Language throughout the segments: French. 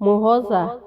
Muhoza.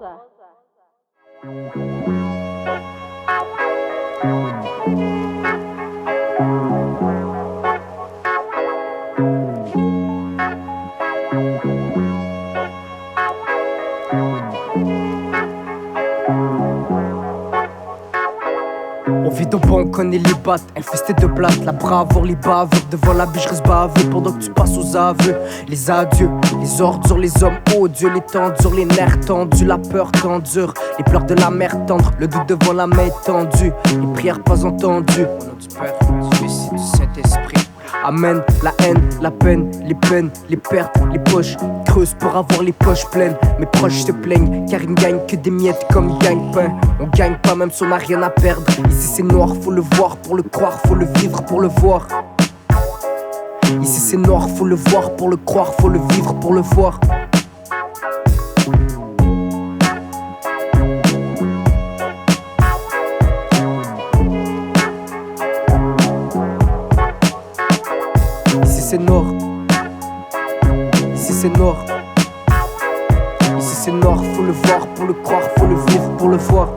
On vit au bon, on connaît les battes, elle festait de blattes, la bravoure, les bavures, devant la biche reste baveux, pendant que tu passes aux aveux, les adieux, les ordures, les hommes odieux, les tendures, les nerfs tendus, la peur t'endure, les pleurs de la mère tendre, le doute devant la main étendue, les prières pas entendues, au nom du Père, du Fils et du Saint-Esprit. Amen, la haine, la peine, les peines, les pertes, les poches creuses pour avoir les poches pleines. Mes proches se plaignent car ils ne gagnent que des miettes comme gagne-pain. On gagne pas même si on n'a rien à perdre. Ici c'est noir, faut le voir pour le croire, faut le vivre pour le voir. Ici c'est noir, faut le voir pour le croire, faut le vivre pour le voir. Ici c'est noir. Ici c'est noir. Ici c'est noir, faut le voir pour le croire, faut le vivre pour le voir.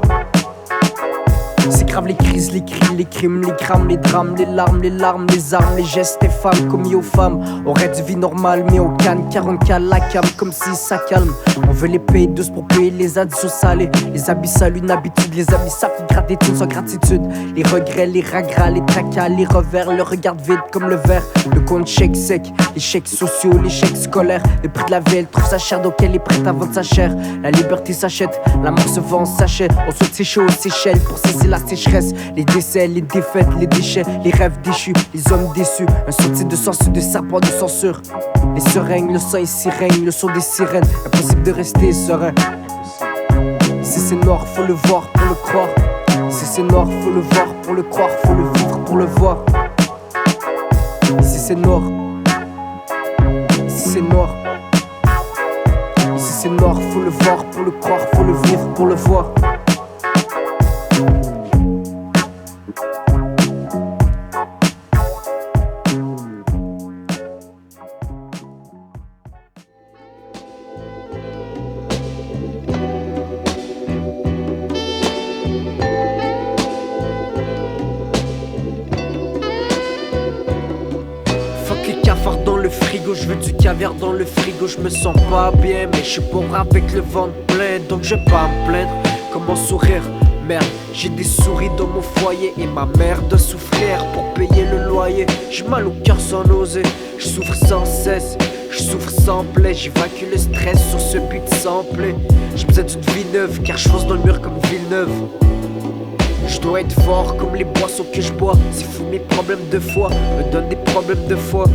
C'est grave les crises, les cris, les crimes, les grammes, les drames, les larmes, les armes, les gestes des femmes commis aux femmes. On rêve de vie normale mais on canne car on cale la cam comme si ça calme. On veut les payer douces pour payer les additions salées. Les habits salent une habitude, les habits ça fait gratter tout sans gratitude. Les regrets, les ragras, les tracas, les revers, le regard vide comme le verre. Le compte chèque sec, les chèques sociaux, les chèques scolaires. Le prix de la vie elle trouve sa chair donc elle est prête à vendre sa chair. La liberté s'achète, la mort se vend en sachet. On saute ses chaud aux Seychelles pour cesser la sécheresse. Les décès, les défaites, les déchets, les rêves déchus, les hommes déçus. Un sorti de censure, de serpent de censure. Les seringues, le sang ici règne, le son des sirènes. Impossible de rester serein. Ici c'est noir, faut le voir pour le croire. Ici c'est noir, faut le voir pour le croire, faut le vivre pour le voir. Ici c'est noir. Ici c'est noir. Ici c'est noir, faut le voir pour le croire, faut le vivre pour le voir. Cafards dans le frigo, je veux du caviar dans le frigo. Je me sens pas bien, mais je suis pauvre avec le ventre plein. Donc je vais pas me plaindre, comment sourire? Merde, j'ai des souris dans mon foyer et ma mère doit souffrir pour payer le loyer. J'ai mal au cœur sans oser, je souffre sans cesse, je souffre sans plaie. J'évacue le stress sur ce but sans plaie. J'ai besoin d'une vie neuve car je fonce dans le mur comme Villeneuve. Je dois être fort comme les boissons que je bois. C'est fou, mes problèmes de foi me donnent des problèmes de foi.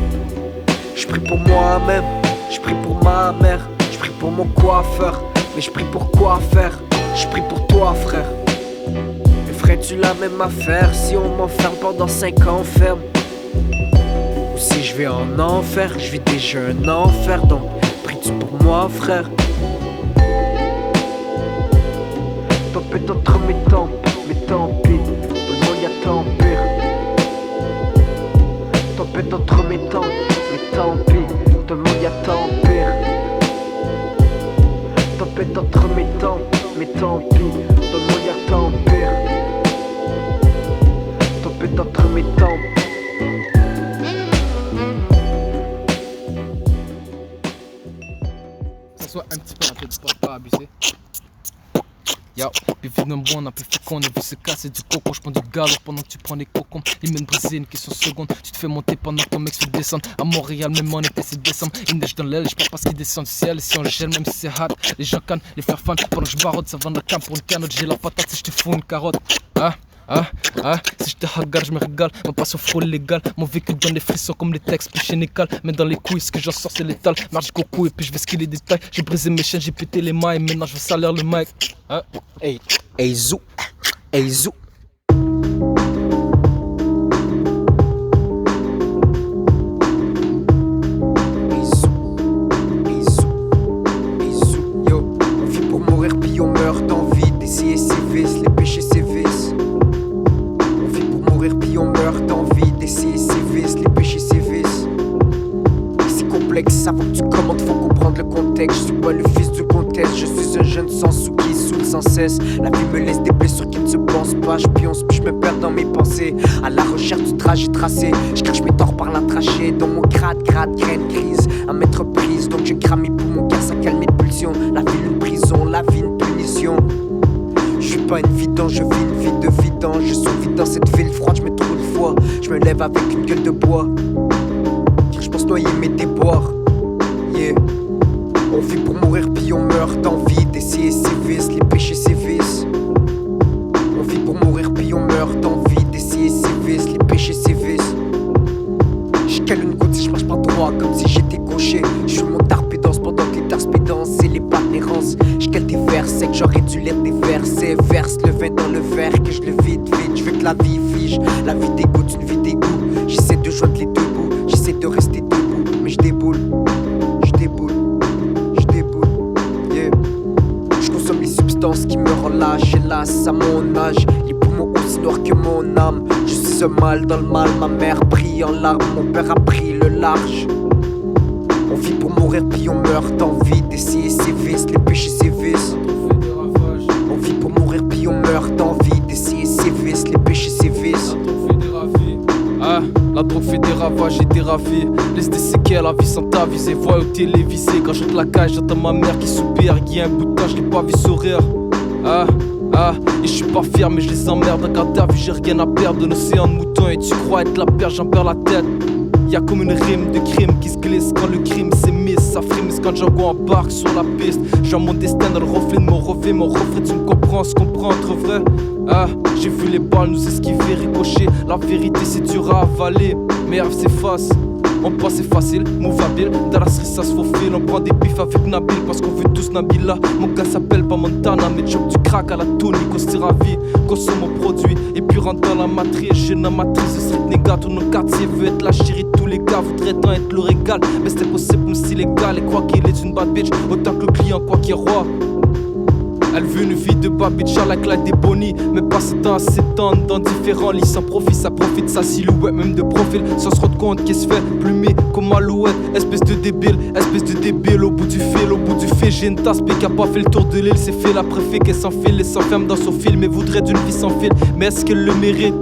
Je prie pour moi-même, je prie pour ma mère, je prie pour mon coiffeur. Mais je prie pour quoi faire? Je prie pour toi frère. Mais ferais-tu la même affaire si on m'enferme pendant 5 ans ferme? Ou si je vais en enfer, je vis déjà un enfer. Donc pries-tu pour moi frère? Tempête entre mes tempes, mais tant pis, tout le monde y a tant pire. Tempête entre mes tempes, mais tant pis, tout le monde y a tant pire. Tempête entre mes tempes, mais tant pis, tout le monde y a tant pire. Tempête entre mes tempes. Ça soit un petit peu la tête, pas abuser. Yo, puis vite bon, on a plus fait qu'on a vu se casser du coco. J'prends du galop pendant que tu prends des cocons. Il mène briser une question seconde. Tu te fais monter pendant que ton mec se fait descendre. À Montréal, même en été, c'est décembre. Il neige dans l'aile, j'parle parce qu'il descend du ciel. Et si on le gèle, même si c'est hard, les gens cannent, les faire fan. Pendant que j'barode, ça vend la cam pour une canotte. J'ai la patate si je te fous une carotte. Si je te hagarde, je me régale. Ma passion frôle légal. Mon vécu donne des frissons comme les textes plus chénicales. Mais dans les couilles, ce que j'en sors, c'est létal. Marche jusqu'au cou et puis je vais skier les détails. J'ai brisé mes chaînes, j'ai pété les mailles. Maintenant je veux salir le mic. Hey zou, hey zou. Yo, on vit pour mourir puis on meurt d'envie. D'essayer ses vices, les péchés ses vices. On vit pour mourir puis on meurt d'envie. D'essayer ses vices, les péchés ses vices. C'est complexe, avant que tu commandes, faut comprendre le contexte. Je suis pas le fils du comtesse, je suis un jeune sans sous qui saoule sans cesse. La vie me laisse des blessures qui ne se pensent pas. Je pionce puis je me perds dans mes pensées. À la recherche du trajet tracé, je cache mes torts par la trachée. Dans mon crade, graine crise, à mettre prise. Donc je crame mes poumons car ça calme mes pulsions. La vie une prison, la vie une punition. Je suis pas une vidange, je vis une vie de vidange. Je suis vide dans cette ville froide, je me trouve une fois. Je me lève avec une gueule de bois, car je pense noyer mes déboires. Yeah. On vit pour mourir puis on meurt d'envie d'essayer ses vices, les péchés ses vices. On vit pour mourir puis on meurt d'envie d'essayer ses vices, les péchés ses vices. Je cale une goutte si je marche pas droit comme si j'étais gaucher. Je suis mon tarpédance pendant que les tarspédances et les pattes n'érancent. Je cale des versets que j'aurais dû lire des versets. Verse le vin dans le verre que je le vide vite. Je veux que la vie fige, la vie dégoûte, une vie d'égout. J'essaie de joindre les deux bouts, j'essaie de rester debout. Mais je déboule, je déboule, je déboule, yeah. Je consomme les substances qui me relâchent, hélas à mon âge. Les poumons aussi noirs que mon âme. Je suis un mal dans le mal, ma mère prie en larmes. Mon père a pris le large. On vit pour mourir puis on meurt d'envie d'essayer ses vices, les péchés ses vices. On vit pour mourir puis on meurt d'envie d'essayer ses vices, les péchés ses vices. Ah, la drogue fait des ravages et des ravis. Laisse des séquelles, la vie sans t'aviser. Vois au télévisé, quand j'entre la cage, j'entends ma mère qui soupire. Y'a un bout de temps, je l'ai pas vu sourire. Ah, et je suis pas fier mais je les emmerde. En garde à vue, j'ai rien à perdre. De l'océan de moutons et tu crois être la perche, j'en perds la tête. Y'a comme une rime de crime qui se glisse quand le crime s'émisse. Ça frémisse quand Django embarque sur la piste. J'ai mon destin dans le reflet de mon reflet. Mon reflet, tu me comprends, ce qu'on prend entre vrai. Ah, j'ai vu les balles nous esquiver, ricocher. La vérité c'est dur à avaler, mais rêve s'efface. On pense c'est facile, move habile. Dans la cerise ça se faufile. On prend des bifs avec Nabil parce qu'on veut tous Nabila. Mon gars s'appelle pas Montana, mais chope du crack à la Tony. Qu'on se ravi, consomme mon produit et puis rentre dans la matrice. J'ai une matrice de street négat. Tout nos quartiers veut être la chérie de tous les gars. Voudrait tant être le régal, mais c'est impossible pour me illégal. Et quoi qu'il est une bad bitch, autant que le client, quoi qu'il est roi. Elle veut une vie de bad bitch à la claque des bonnies. Mais passe temps à s'étendre dans différents lits. Sans profit, ça profite sa silhouette, même de profil. Sans se rendre compte qu'elle se fait plumer comme Alouette. Espèce de débile au bout du fil, au bout du fait. J'ai une tasse qui a pas fait le tour de l'île. C'est fait la préfet qu'elle s'enfile et s'enferme dans son film. Et voudrait d'une vie sans fil, mais est-ce qu'elle le mérite?